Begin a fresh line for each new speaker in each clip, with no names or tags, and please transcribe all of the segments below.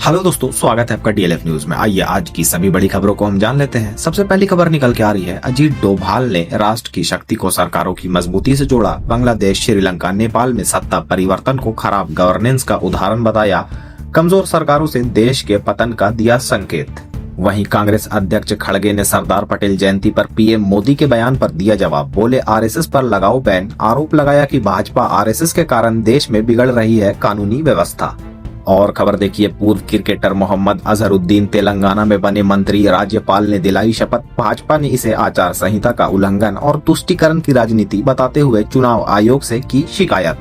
Hello दोस्तों, स्वागत है आपका डीएलएफ न्यूज में। आइए आज की सभी बड़ी खबरों को हम जान लेते हैं। सबसे पहली खबर निकल के आ रही है, अजीत डोभाल ने राष्ट्र की शक्ति को सरकारों की मजबूती से जोड़ा। बांग्लादेश, श्रीलंका, नेपाल में सत्ता परिवर्तन को खराब गवर्नेंस का उदाहरण बताया। कमजोर सरकारों से देश के पतन का दिया संकेत। वहीं कांग्रेस अध्यक्ष खड़गे ने सरदार पटेल जयंती पर पीएम मोदी के बयान पर दिया जवाब। बोले, आरएसएस पर लगाओ बैन। आरोप लगाया कि भाजपा आरएसएस के कारण देश में बिगड़ रही है कानूनी व्यवस्था। और खबर देखिए, पूर्व क्रिकेटर मोहम्मद अजहरुद्दीन तेलंगाना में बने मंत्री। राज्यपाल ने दिलाई शपथ। भाजपा ने इसे आचार संहिता का उल्लंघन और तुष्टीकरण की राजनीति बताते हुए चुनाव आयोग से की शिकायत।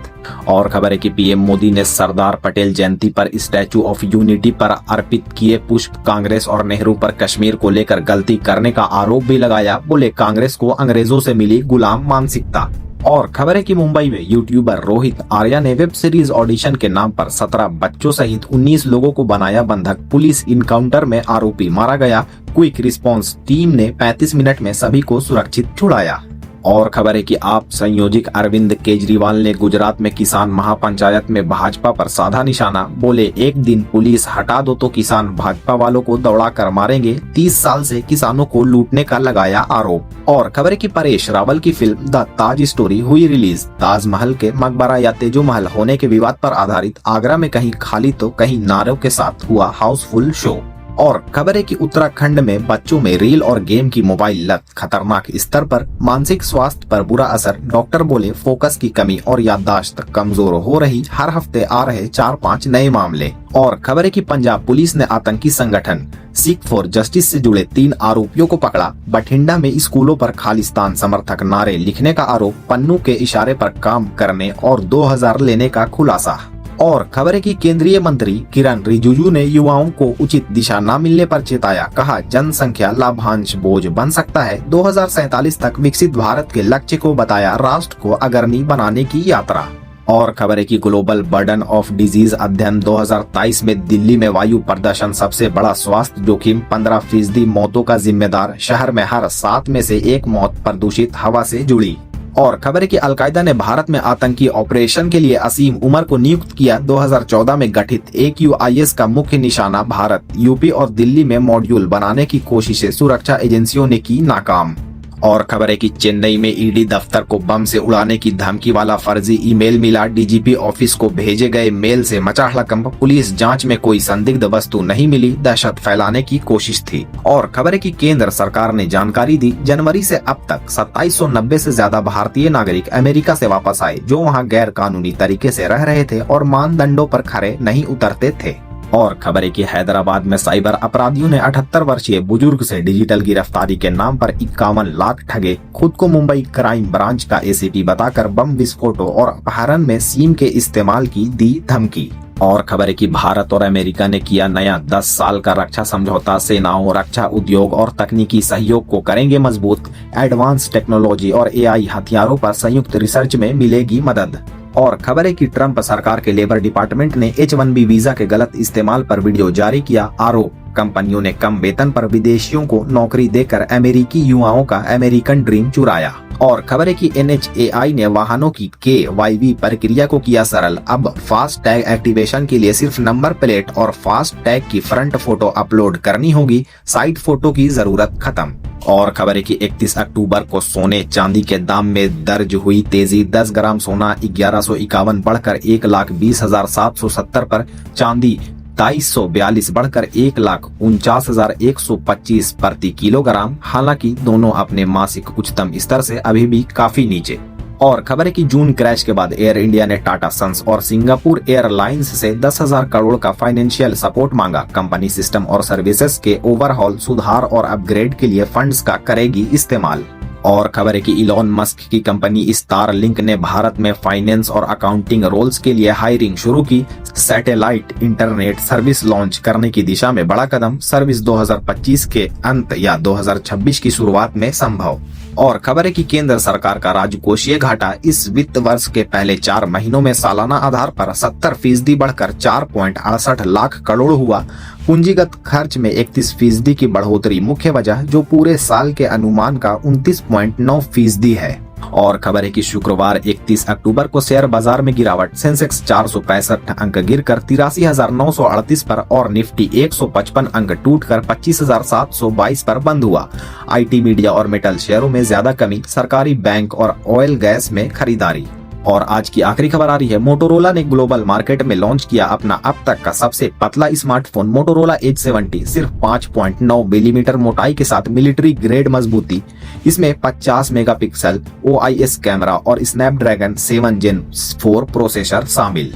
और खबर है कि पीएम मोदी ने सरदार पटेल जयंती पर स्टैचू ऑफ यूनिटी पर अर्पित किए पुष्प। कांग्रेस और नेहरू पर कश्मीर को लेकर गलती करने का आरोप भी लगाया। बोले, कांग्रेस को अंग्रेजों से मिली गुलाम मानसिकता। और खबर है कि मुंबई में यूट्यूबर रोहित आर्या ने वेब सीरीज ऑडिशन के नाम पर 17 बच्चों सहित 19 लोगों को बनाया बंधक। पुलिस इनकाउंटर में आरोपी मारा गया। क्विक रिस्पांस टीम ने 35 मिनट में सभी को सुरक्षित छुड़ाया। और खबर है कि आप संयोजक अरविंद केजरीवाल ने गुजरात में किसान महापंचायत में भाजपा पर साधा निशाना। बोले, एक दिन पुलिस हटा दो तो किसान भाजपा वालों को दौड़ा कर मारेंगे। 30 साल से किसानों को लूटने का लगाया आरोप। और खबर है कि परेश रावल की फिल्म द ताज स्टोरी हुई रिलीज। ताजमहल के मकबरा या तेजो महल होने के विवाद पर आधारित आगरा में कहीं खाली तो कहीं नारों के साथ हुआ हाउसफुल शो। और खबर है कि उत्तराखंड में बच्चों में रील और गेम की मोबाइल लत खतरनाक स्तर पर। मानसिक स्वास्थ्य पर बुरा असर। डॉक्टर बोले, फोकस की कमी और याददाश्त कमजोर हो रही। हर हफ्ते आ रहे 4-5 नए मामले। और खबर है कि पंजाब पुलिस ने आतंकी संगठन सीख फॉर जस्टिस से जुड़े 3 आरोपियों को पकड़ा। बठिंडा में स्कूलों पर खालिस्तान समर्थक नारे लिखने का आरोप। पन्नू के इशारे पर काम करने और 2000 लेने का खुलासा। और खबर है कि केंद्रीय मंत्री किरण रिजिजू ने युवाओं को उचित दिशा न मिलने पर चेताया। कहा, जनसंख्या लाभांश बोझ बन सकता है। 2047 तक विकसित भारत के लक्ष्य को बताया राष्ट्र को अग्रणी बनाने की यात्रा। और खबर है कि ग्लोबल बर्डन ऑफ डिजीज अध्ययन 2023 में दिल्ली में वायु प्रदूषण सबसे बड़ा स्वास्थ्य जोखिम। 15% मौतों का जिम्मेदार। शहर में हर 7 में से 1 मौत प्रदूषित हवा से जुड़ी। और खबर है कि अलकायदा ने भारत में आतंकी ऑपरेशन के लिए असीम उमर को नियुक्त किया। 2014 में गठित AQIS का मुख्य निशाना भारत। यूपी और दिल्ली में मॉड्यूल बनाने की कोशिशें सुरक्षा एजेंसियों ने की नाकाम। और खबर है कि चेन्नई में ईडी दफ्तर को बम से उड़ाने की धमकी वाला फर्जी ईमेल मिला। डीजीपी ऑफिस को भेजे गए मेल से मचा हड़कंप। पुलिस जांच में कोई संदिग्ध वस्तु नहीं मिली। दहशत फैलाने की कोशिश थी। और खबर है कि केंद्र सरकार ने जानकारी दी, जनवरी से अब तक 2790 से ज्यादा भारतीय नागरिक अमेरिका से वापस आए, जो वहां गैर कानूनी तरीके से रह रहे थे और मानदंडों पर खरे नहीं उतरते थे। और खबर है कि हैदराबाद में साइबर अपराधियों ने 78 वर्षीय बुजुर्ग से डिजिटल गिरफ्तारी के नाम पर 51 लाख ठगे। खुद को मुंबई क्राइम ब्रांच का एसीपी बताकर बम विस्फोटों और अपहरण में सिम के इस्तेमाल की दी धमकी। और खबर है कि भारत और अमेरिका ने किया नया 10 साल का रक्षा समझौता। सेनाओं, रक्षा उद्योग और तकनीकी सहयोग को करेंगे मजबूत। एडवांस टेक्नोलॉजी और AI हथियारों पर संयुक्त रिसर्च में मिलेगी मदद। और खबर है कि ट्रंप सरकार के लेबर डिपार्टमेंट ने H-1B वीजा के गलत इस्तेमाल पर वीडियो जारी किया। आरोप, कंपनियों ने कम वेतन पर विदेशियों को नौकरी देकर अमेरिकी युवाओं का अमेरिकन ड्रीम चुराया। और खबर है कि NHAI ने वाहनों की KYB प्रक्रिया को किया सरल। अब फास्ट टैग एक्टिवेशन के लिए सिर्फ नंबर प्लेट और फास्ट टैग की फ्रंट फोटो अपलोड करनी होगी। साइड फोटो की जरूरत खत्म। और खबर है कि 31 अक्टूबर को सोने चांदी के दाम में दर्ज हुई तेजी। 10 ग्राम सोना 1151 बढ़कर 1,20,770 पर। चांदी 2342 बढ़कर 1,49,125 प्रति किलोग्राम। हालांकि दोनों अपने मासिक उच्चतम स्तर से अभी भी काफी नीचे। और खबर है कि जून क्रैश के बाद एयर इंडिया ने टाटा सन्स और सिंगापुर एयरलाइंस से 10,000 करोड़ का फाइनेंशियल सपोर्ट मांगा। कंपनी सिस्टम और सर्विसेज के ओवरहॉल, सुधार और अपग्रेड के लिए फंड्स का करेगी इस्तेमाल। और खबर है कि इलॉन मस्क की कंपनी स्टारलिंक ने भारत में फाइनेंस और अकाउंटिंग रोल्स के लिए हायरिंग शुरू की। सैटेलाइट इंटरनेट सर्विस लॉन्च करने की दिशा में बड़ा कदम। सर्विस 2025 के अंत या 2026 की शुरुआत में संभव। और खबर है कि केंद्र सरकार का राजकोषीय घाटा इस वित्त वर्ष के पहले 4 महीनों में सालाना आधार पर 70% बढ़कर 4.68 लाख करोड़ हुआ। पूंजीगत खर्च में 31% की बढ़ोतरी मुख्य वजह, जो पूरे साल के अनुमान का 29.9% है। और खबर है कि शुक्रवार 31 अक्टूबर को शेयर बाजार में गिरावट, सेंसेक्स 465 अंक गिरकर 83,938 पर और निफ्टी 155 अंक टूटकर 25,722 पर बंद हुआ। आईटी, मीडिया और मेटल शेयरों में ज्यादा कमी, सरकारी बैंक और ऑयल गैस में खरीदारी। और आज की आखिरी खबर आ रही है, मोटोरोला ने ग्लोबल मार्केट में लॉन्च किया अपना अब तक का सबसे पतला स्मार्टफोन मोटोरोला एज 70, सिर्फ 5.9 मिलीमीटर मोटाई के साथ मिलिट्री ग्रेड मजबूती। इसमें 50 मेगापिक्सल OIS कैमरा और स्नैपड्रैगन 7 Gen 4 प्रोसेसर शामिल।